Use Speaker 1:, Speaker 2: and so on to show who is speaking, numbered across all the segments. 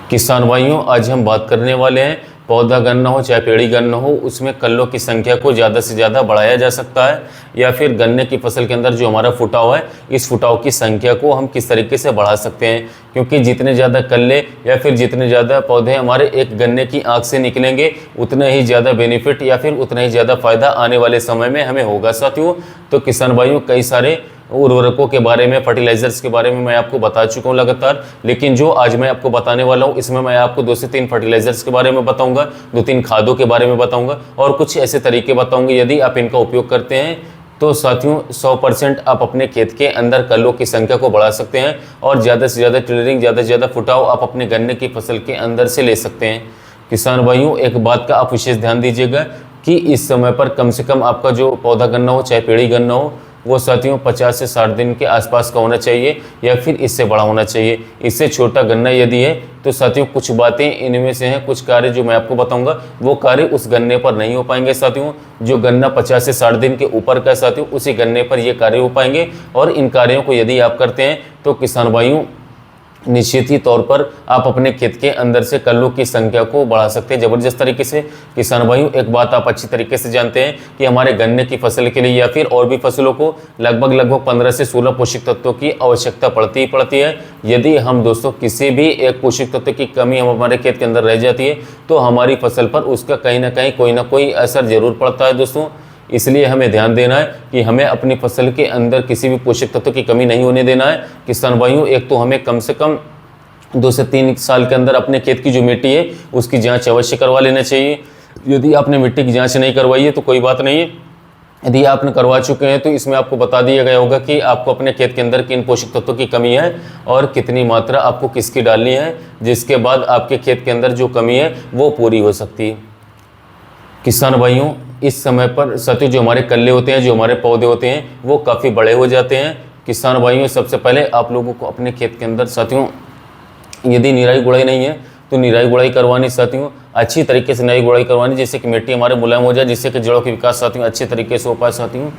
Speaker 1: किसान भाइयों, आज हम बात करने वाले हैं पौधा गन्ना हो चाहे पेड़ी गन्ना हो, उसमें कल्लों की संख्या को ज़्यादा से ज़्यादा बढ़ाया जा सकता है या फिर गन्ने की फसल के अंदर जो हमारा फुटाव है, इस फुटाव की संख्या को हम किस तरीके से बढ़ा सकते हैं। क्योंकि जितने ज़्यादा कल्ले या फिर जितने ज़्यादा पौधे हमारे एक गन्ने की आँख से निकलेंगे, उतना ही ज़्यादा बेनिफिट या फिर उतना ही ज़्यादा फ़ायदा आने वाले समय में हमें होगा। साथियों, तो किसान भाइयों, कई सारे उर्वरकों के बारे में, फर्टिलाइजर्स के बारे में मैं आपको बता चुका हूँ लगातार, लेकिन जो आज मैं आपको बताने वाला हूँ इसमें मैं आपको 2 से 3 फर्टिलाइजर्स के बारे में बताऊंगा, 2-3 खादों के बारे में बताऊंगा और कुछ ऐसे तरीके बताऊंगे। यदि आप इनका उपयोग करते हैं तो साथियों 100% आप अपने खेत के अंदर कल्लों की संख्या को बढ़ा सकते हैं और ज़्यादा से ज़्यादा टिलरिंग, ज़्यादा से ज़्यादा फुटाव आप अपने गन्ने की फसल के अंदर से ले सकते हैं। किसान भाइयों, एक बात का आप विशेष ध्यान दीजिएगा कि इस समय पर कम से कम आपका जो पौधा गन्ना हो चाहे पेड़ी गन्ना हो, वो साथियों 50 से 60 दिन के आसपास का होना चाहिए या फिर इससे बड़ा होना चाहिए। इससे छोटा गन्ना यदि है तो साथियों कुछ बातें इनमें से हैं, कुछ कार्य जो मैं आपको बताऊंगा वो कार्य उस गन्ने पर नहीं हो पाएंगे। साथियों, जो गन्ना 50 से 60 दिन के ऊपर का साथियों, उसी गन्ने पर ये कार्य हो पाएंगे और इन कार्यों को यदि आप करते हैं तो किसान भाइयों निश्चित ही तौर पर आप अपने खेत के अंदर से कल्लों की संख्या को बढ़ा सकते हैं ज़बरदस्त तरीके से। किसान भाइयों, एक बात आप अच्छी तरीके से जानते हैं कि हमारे गन्ने की फसल के लिए या फिर और भी फसलों को लगभग 15 से 16 पोषक तत्वों की आवश्यकता पड़ती है। यदि हम दोस्तों किसी भी एक पोषक तत्व की कमी हमारे खेत के अंदर रह जाती है तो हमारी फसल पर उसका कहीं ना कहीं कोई ना कोई असर जरूर पड़ता है दोस्तों। इसलिए हमें ध्यान देना है कि हमें अपनी फसल के अंदर किसी भी पोषक तत्व की कमी नहीं होने देना है। किसान भाइयों, एक तो हमें कम से कम 2 से 3 साल के अंदर अपने खेत की जो मिट्टी है उसकी जांच अवश्य करवा लेना चाहिए। यदि आपने मिट्टी की जांच नहीं करवाई है तो कोई बात नहीं है, यदि आपने करवा चुके हैं तो इसमें आपको बता दिया गया होगा कि आपको अपने खेत के अंदर किन पोषक तत्वों की कमी है और कितनी मात्रा आपको किसकी डालनी है, जिसके बाद आपके खेत के अंदर जो कमी है वो पूरी हो सकती है। किसान भाइयों, इस समय पर साथियों जो हमारे कल्ले होते हैं, जो हमारे पौधे होते हैं, वो काफ़ी बड़े हो जाते हैं। किसान भाइयों, सबसे पहले आप लोगों को अपने खेत के अंदर साथियों यदि निराई गुड़ाई नहीं है तो निराई गुड़ाई करवानी साथियों, अच्छी तरीके से निराई गुड़ाई करवानी, जिससे कि मिट्टी हमारे मुलायम हो जाए, जिससे कि जड़ों की विकास साथियों अच्छे तरीके से हो पाए साथियों।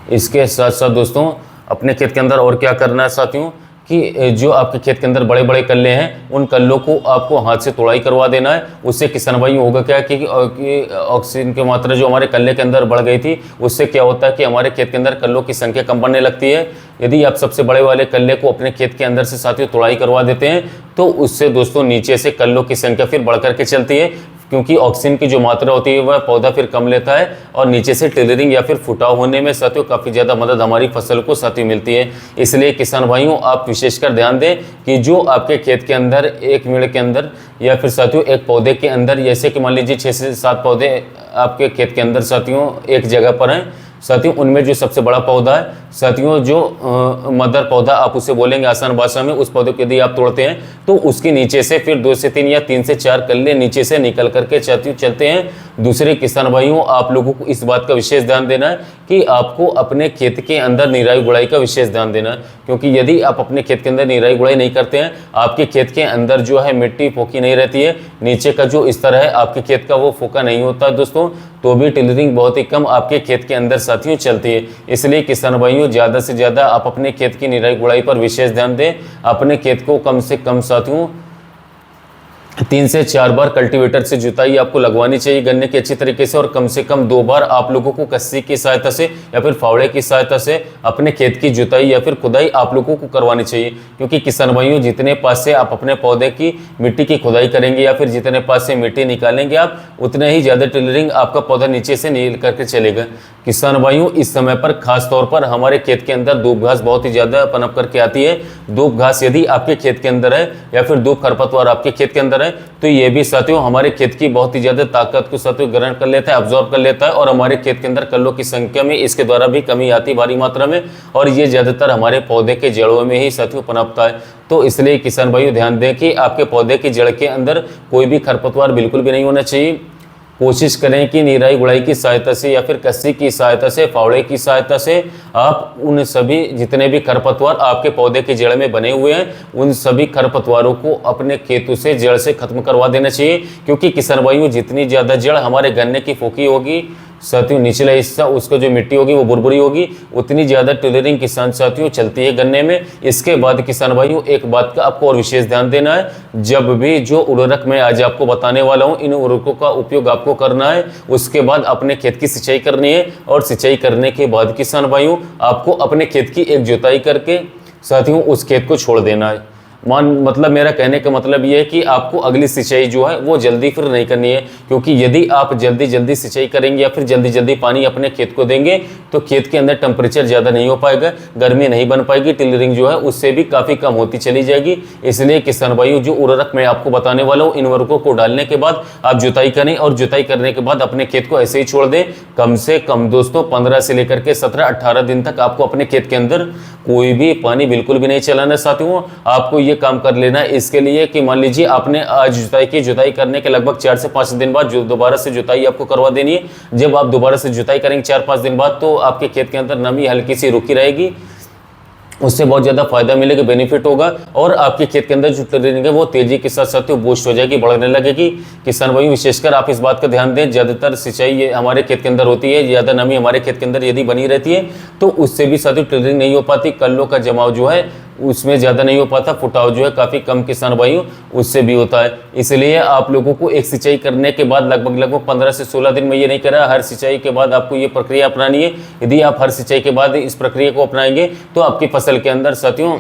Speaker 1: इसके साथ साथ दोस्तों अपने खेत के अंदर और क्या करना है साथियों कि जो आपके खेत के अंदर बड़े बड़े कल्ले हैं उन कल्लों को आपको हाथ से तोड़ाई करवा देना है। उससे किसान भाई होगा क्या कि ऑक्सीजन की मात्रा जो हमारे कल्ले के अंदर बढ़ गई थी, उससे क्या होता है कि हमारे खेत के अंदर कल्लों की संख्या कम बढ़ने लगती है। यदि आप सबसे बड़े वाले कल्ले को अपने खेत के अंदर से साथियों तोड़ाई करवा देते हैं तो उससे दोस्तों नीचे से कल्लों की संख्या फिर बढ़ करके चलती है, क्योंकि ऑक्सीजन की जो मात्रा होती है वह पौधा फिर कम लेता है और नीचे से टिलरिंग या फिर फुटाव होने में साथियों काफ़ी ज़्यादा मदद हमारी फसल को साथियों मिलती है। इसलिए किसान भाइयों, आप विशेषकर ध्यान दें कि जो आपके खेत के अंदर एक मेड़ के अंदर या फिर साथियों एक पौधे के अंदर, जैसे कि मान लीजिए 6 से 7 पौधे आपके खेत के अंदर साथियों एक जगह पर हैं साथियों, उनमें जो सबसे बड़ा पौधा है साथियों, जो मदर पौधा आप उसे बोलेंगे आसान भाषा में, उस पौधे को यदि आप तोड़ते हैं तो उसके नीचे से फिर 2 से 3 या 3 से 4 कल्ले नीचे से निकल करके साथियों चलते हैं। दूसरे किसान भाइयों, आप लोगों को इस बात का विशेष ध्यान देना है कि आपको अपने खेत के अंदर निराई गुड़ाई का विशेष ध्यान देना है, क्योंकि यदि आप अपने खेत के अंदर निराई गुड़ाई नहीं करते हैं, आपके खेत के अंदर जो है मिट्टी फोकी नहीं रहती है, नीचे का जो स्तर है आपके खेत का वो फोका नहीं होता है दोस्तों, तो भी टिलरिंग बहुत ही कम आपके खेत के अंदर साथियों चलती है। इसलिए किसान भाइयों, ज़्यादा से ज़्यादा आप अपने खेत की निराई गुड़ाई पर विशेष ध्यान दें। अपने खेत को कम से कम साथियों 3 से 4 बार कल्टीवेटर से जुताई आपको लगवानी चाहिए गन्ने की अच्छी तरीके से, और कम से कम 2 बार आप लोगों को कस्सी की सहायता से या फिर फावड़े की सहायता से अपने खेत की जुताई या फिर खुदाई आप लोगों को करवानी चाहिए। क्योंकि किसान भाइयों, जितने पास से आप अपने पौधे की मिट्टी की खुदाई करेंगे या फिर जितने पास से मिट्टी निकालेंगे आप, उतने ही ज़्यादा टिलरिंग आपका पौधा नीचे से निकल करके चलेगा। किसान भाइयों, इस समय पर खास तौर पर हमारे खेत के अंदर दूब घास बहुत ही ज़्यादा पनप करके आती है। दूब घास यदि आपके खेत के अंदर है या फिर दूब खरपतवार आपके खेत के अंदर है तो ये भी साथियों हमारे खेत की बहुत ही ज़्यादा ताकत को साथियों ग्रहण कर लेता है, अब्जॉर्ब कर लेता है, और हमारे खेत के अंदर कल्लों की संख्या में इसके द्वारा भी कमी आती है भारी मात्रा में, और ये ज़्यादातर हमारे पौधे के जड़ों में ही साथियों पनपता है। तो इसलिए किसान भाइयों ध्यान दें कि आपके पौधे की जड़ के अंदर कोई भी खरपतवार बिल्कुल भी नहीं होना चाहिए। कोशिश करें कि निराई गुड़ाई की सहायता से या फिर कस्सी की सहायता से, फावड़े की सहायता से आप उन सभी जितने भी खरपतवार आपके पौधे की जड़ में बने हुए हैं, उन सभी खरपतवारों को अपने खेतों से जड़ से खत्म करवा देना चाहिए। क्योंकि किसान भाइयों, जितनी ज़्यादा जड़ हमारे गन्ने की फोकी होगी, साथियों निचला हिस्सा उसका जो मिट्टी होगी वो बुरबुरी होगी, उतनी ज़्यादा टिलरिंग किसान साथियों चलती है गन्ने में। इसके बाद किसान भाइयों एक बात का आपको और विशेष ध्यान देना है, जब भी जो उर्वरक मैं आज आपको बताने वाला हूँ इन उर्वरकों का उपयोग आपको करना है, उसके बाद अपने खेत की सिंचाई करनी है। और सिंचाई करने के बाद किसान भाइयों आपको अपने खेत की एक जुताई करके साथियों उस खेत को छोड़ देना है। मतलब मेरा कहने का मतलब ये है कि आपको अगली सिंचाई जो है वो जल्दी फिर नहीं करनी है, क्योंकि यदि आप जल्दी जल्दी सिंचाई करेंगे या फिर जल्दी जल्दी पानी अपने खेत को देंगे तो खेत के अंदर टेम्परेचर ज़्यादा नहीं हो पाएगा, गर्मी नहीं बन पाएगी, टिलरिंग जो है उससे भी काफ़ी कम होती चली जाएगी। इसलिए किसान भाइयों जो उर्वरक मैं आपको बताने वाला हूँ इन उर्वरकों को डालने के बाद आप जुताई करें और जुताई करने के बाद अपने खेत को ऐसे ही छोड़ दें। कम से कम दोस्तों 15 से लेकर के 17-18 दिन तक आपको अपने खेत के अंदर कोई भी पानी बिल्कुल भी नहीं चलाना। साथियों आपको ये काम कर लेना है इसके लिए कि मान लीजिए आपने आज जुताई की, जुताई करने के लगभग 4 से 5 दिन बाद दोबारा से जुताई आपको करवा देनी है। जब आप दोबारा से जुताई करेंगे 4-5 दिन बाद तो आपके खेत के अंदर नमी हल्की सी रुकी रहेगी, उससे बहुत ज़्यादा फायदा मिलेगा, बेनिफिट होगा और आपके खेत के अंदर जो टिलरिंग है वो तेजी के साथ साथियों बूस्ट हो जाएगी, बढ़ने लगेगी। किसान भाई विशेषकर आप इस बात का ध्यान दें, ज़्यादातर सिंचाई हमारे खेत के अंदर होती है, ज़्यादा नमी हमारे खेत के अंदर यदि बनी रहती है तो उससे भी साथियों टिलरिंग नहीं हो पाती, कल्लों का जमाव जो है उसमें ज़्यादा नहीं हो पाता, फुटाव जो है काफ़ी कम किसान भाइयों उससे भी होता है। इसलिए आप लोगों को एक सिंचाई करने के बाद लगभग 15 से 16 दिन में ये नहीं करा, हर सिंचाई के बाद आपको ये प्रक्रिया अपनानी है। यदि आप हर सिंचाई के बाद इस प्रक्रिया को अपनाएंगे तो आपकी फसल के अंदर साथियों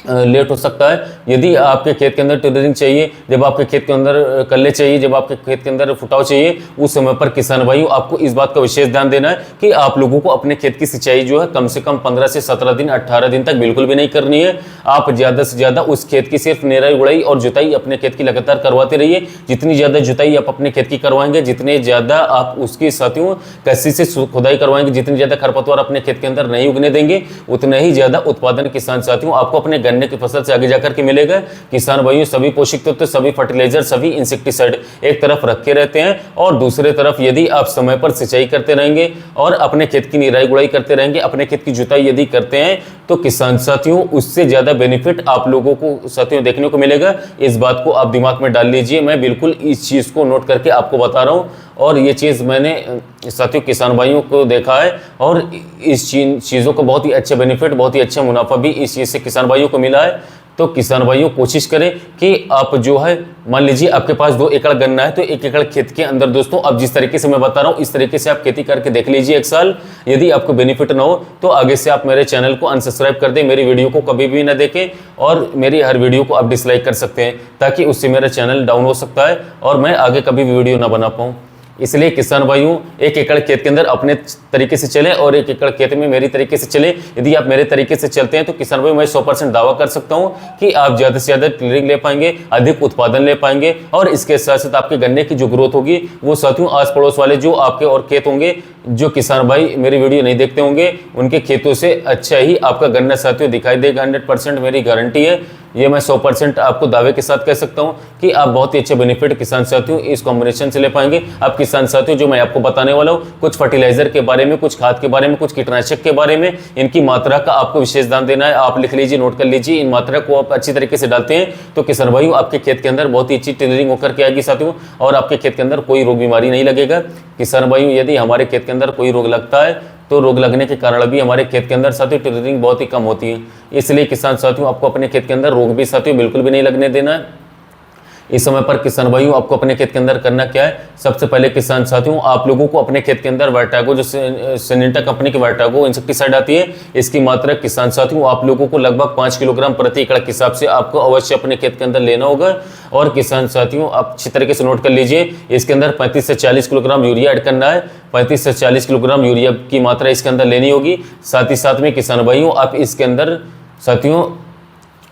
Speaker 1: लेट हो सकता है। यदि आपके खेत के अंदर टिलरिंग चाहिए, जब आपके खेत के अंदर कल्ले चाहिए, जब आपके खेत के अंदर फुटाव चाहिए, उस समय पर किसान भाइयों आपको इस बात का विशेष ध्यान देना है कि आप लोगों को अपने खेत की सिंचाई जो है कम से कम 15 से 17 दिन 18 दिन तक बिल्कुल भी नहीं करनी है। आप ज़्यादा से ज़्यादा उस खेत की सिर्फ निराई गुड़ाई और जुताई अपने खेत की लगातार करवाते रहिए। जितनी ज़्यादा जुताई आप अपने खेत की करवाएंगे, जितने ज़्यादा आप उसकी साथियों कसी से खुदाई करवाएंगे, जितनी ज़्यादा खरपतवार अपने खेत के अंदर नहीं उगने देंगे, उतना ही ज़्यादा उत्पादन किसान साथियों आपको अपने गन्ने की फसल से आगे जाकर के मिलेगा। किसान भाइयों सभी पोषक तत्व, सभी फर्टिलाइजर, सभी इंसेक्टिसाइड एक तरफ रखे रहते हैं और दूसरे तरफ यदि आप समय पर सिंचाई करते रहेंगे और अपने खेत की निराई गुड़ाई करते रहेंगे, अपने खेत की जुताई यदि करते हैं तो किसान साथियों उससे ज्यादा बेनिफिट आप लोगों को साथियों देखने को मिलेगा। इस बात को आप दिमाग में डाल लीजिए, मैं बिल्कुल इस चीज को नोट करके आपको बता रहा हूं और ये चीज़ मैंने साथियों किसान भाइयों को देखा है और इस चीज़ों को बहुत ही अच्छा बेनिफिट, बहुत ही अच्छा मुनाफा भी इस चीज़ से किसान भाइयों को मिला है। तो किसान भाइयों कोशिश करें कि आप जो है मान लीजिए आपके पास 2 एकड़ गन्ना है तो 1 एकड़ खेत के अंदर दोस्तों अब जिस तरीके से मैं बता रहा हूं इस तरीके से आप खेती करके देख लीजिए 1 साल। यदि आपको बेनिफिट ना हो तो आगे से आप मेरे चैनल को अनसब्सक्राइब कर दें, मेरी वीडियो को कभी भी ना देखें और मेरी हर वीडियो को आप डिसलाइक कर सकते हैं ताकि उससे मेरा चैनल डाउन हो सकता है और मैं आगे कभी भी वीडियो ना बना पाऊँ। इसलिए किसान भाइयों 1 एकड़ खेत के अंदर अपने तरीके से चले और 1 एकड़ खेत में मेरी तरीके से चले। यदि आप मेरे तरीके से चलते हैं तो किसान भाई मैं 100% दावा कर सकता हूं कि आप ज़्यादा से ज़्यादा टिलरिंग ले पाएंगे, अधिक उत्पादन ले पाएंगे और इसके साथ साथ आपके गन्ने की जो ग्रोथ होगी वो साथियों आस पड़ोस वाले जो आपके और खेत होंगे, जो किसान भाई मेरी वीडियो नहीं देखते होंगे, उनके खेतों से अच्छा ही आपका गन्ना साथियों दिखाई देगा। 100% मेरी गारंटी है, ये मैं 100% आपको दावे के साथ कह सकता हूं कि आप बहुत ही अच्छे बेनिफिट किसान साथियों इस कॉम्बिनेशन से ले पाएंगे। आप किसान साथियों जो मैं आपको बताने वाला हूं कुछ फर्टिलाइजर के बारे में, कुछ खाद के बारे में, कुछ कीटनाशक के बारे में, इनकी मात्रा का आपको विशेष ध्यान देना है। आप लिख लीजिए, नोट कर लीजिए, इन मात्रा को आप अच्छी तरीके से डालते हैं तो किसान भाइयों आपके खेत के अंदर बहुत ही अच्छी टिलरिंग होकर के आएगी साथियों और आपके खेत के अंदर कोई रोग बीमारी नहीं लगेगा। किसान भाइयों यदि हमारे खेत के अंदर कोई रोग लगता है तो रोग लगने के कारण भी हमारे खेत के अंदर साथियों टिलरिंग बहुत ही कम होती है। इसलिए किसान साथियों आपको अपने खेत के अंदर रोग भी साथियों बिल्कुल भी नहीं लगने देना है। इस समय पर किसान भाइयों आपको अपने खेत के अंदर करना क्या है, सबसे पहले किसान साथियों आप लोगों को अपने खेत के अंदर वर्टागो जो सिनिटा कंपनी की वर्टागो इंसेक्टिसाइड आती है, इसकी मात्रा किसान साथियों आप लोगों को लगभग 5 किलोग्राम प्रति एकड़ के हिसाब से आपको अवश्य अपने खेत के अंदर लेना होगा। और किसान साथियों आप अच्छी तरीके से नोट कर लीजिए, इसके अंदर 35 से 40 किलोग्राम यूरिया ऐड करना है, 35 से 40 किलोग्राम यूरिया की मात्रा इसके अंदर लेनी होगी। साथ ही साथ में किसान भाइयों आप इसके अंदर साथियों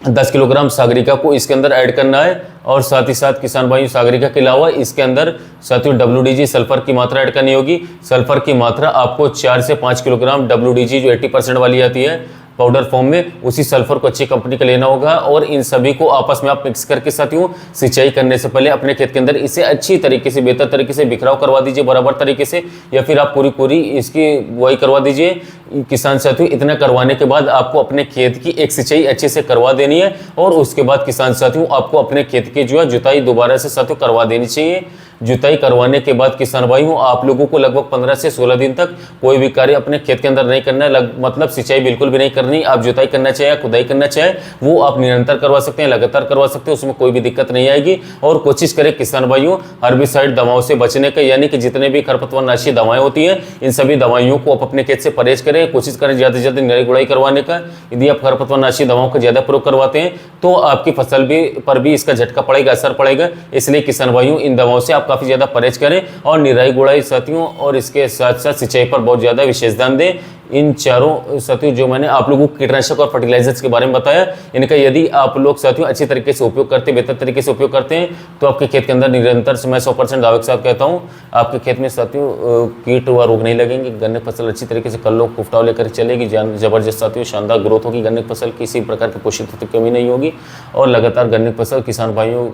Speaker 1: 10 किलोग्राम सागरिका को इसके अंदर ऐड करना है और साथ ही साथ किसान भाइयों सागरिका के अलावा इसके अंदर साथियों WDG सल्फर की मात्रा ऐड करनी होगी। सल्फर की मात्रा आपको 4 से 5 किलोग्राम WDG जो 80% वाली आती है पाउडर फॉर्म में, उसी सल्फर को अच्छी कंपनी का लेना होगा और इन सभी को आपस में आप मिक्स करके साथियों सिंचाई करने से पहले अपने खेत के अंदर इसे अच्छी तरीके से बेहतर तरीके से बिखराव करवा दीजिए बराबर तरीके से, या फिर आप पूरी इसकी बुआई करवा दीजिए। किसान साथियों इतना करवाने के बाद आपको अपने खेत की एक सिंचाई अच्छे से करवा देनी है और उसके बाद किसान साथियों आपको अपने खेत की जो है जुताई दोबारा से साथियों करवा देनी चाहिए। जुताई करवाने के बाद किसान भाइयों आप लोगों को लगभग 15 से 16 दिन तक कोई भी कार्य अपने खेत के अंदर नहीं करना है, मतलब सिंचाई बिल्कुल भी नहीं करनी। आप जुताई करना चाहे या खुदाई करना चाहे वो आप निरंतर करवा सकते हैं, लगातार करवा सकते हैं, उसमें कोई भी दिक्कत नहीं आएगी। और कोशिश करें किसान भाइयों हर्बिसाइड दवाओं से बचने का, यानी कि जितने भी खरपतवारनाशी दवाएं होती हैं इन सभी दवाइयों को आप अपने खेत से परहेज करें। कोशिश करें ज़्यादा से ज़्यादा निराई गुड़ाई करवाने का। यदि आप खरपतवारनाशी दवाओं का ज़्यादा प्रयोग करवाते हैं तो आपकी फसल पर भी इसका झटका पड़ेगा, असर पड़ेगा। इसलिए किसान भाइयों इन दवाओं से आप काफ़ी ज़्यादा परहेज करें और निराई गुड़ाई साथियों और इसके साथ साथ सिंचाई पर बहुत ज़्यादा विशेष ध्यान दें। इन चारों साथियों जो मैंने आप लोगों को कीटनाशक और फर्टिलाइजर्स के बारे में बताया, इनका यदि आप लोग साथियों अच्छी तरीके से उपयोग करते हैं, बेहतर तरीके से उपयोग करते हैं तो आपके खेत के अंदर निरंतर मैं 100% दावे के साथ कहता हूँ आपके खेत में साथियों कीट व रोग नहीं लगेंगे। गन्ने की फसल अच्छी तरीके से कल्लो कुफ्ताव लेकर चलेगी, जबरदस्त साथियों शानदार ग्रोथ होगी। गन्ने की फसल किसी प्रकार की पोषक तत्व की कमी नहीं होगी और लगातार गन्ने की फसल किसान भाइयों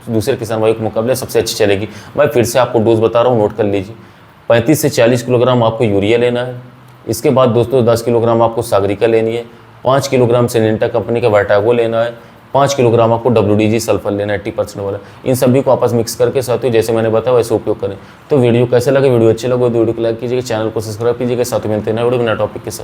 Speaker 1: दूसरे किसान भाइयों के मुकाबले सबसे अच्छी चलेगी। मैं फिर से आपको डोज बता रहा हूँ, नोट कर लीजिए। 35 से 40 किलोग्राम आपको यूरिया लेना है। इसके बाद दोस्तों 10 किलोग्राम आपको सागरिका लेनी है। 5 किलोग्राम सिनेंटा कंपनी का वर्टागो लेना है। 5 किलोग्राम आपको WDG सल्फर लेना है 80% वाला। इन सभी को आपस मिक्स करके साथियों जैसे मैंने बताया वैसे उपयोग करें। तो वीडियो कैसे लगे, वीडियो अच्छे लगे तो वीडियो को लाइक कीजिएगा, चैनल को सब्सक्राइब कीजिएगा। साथ में मिलते हैं नए वीडियो में नए टॉपिक के साथ।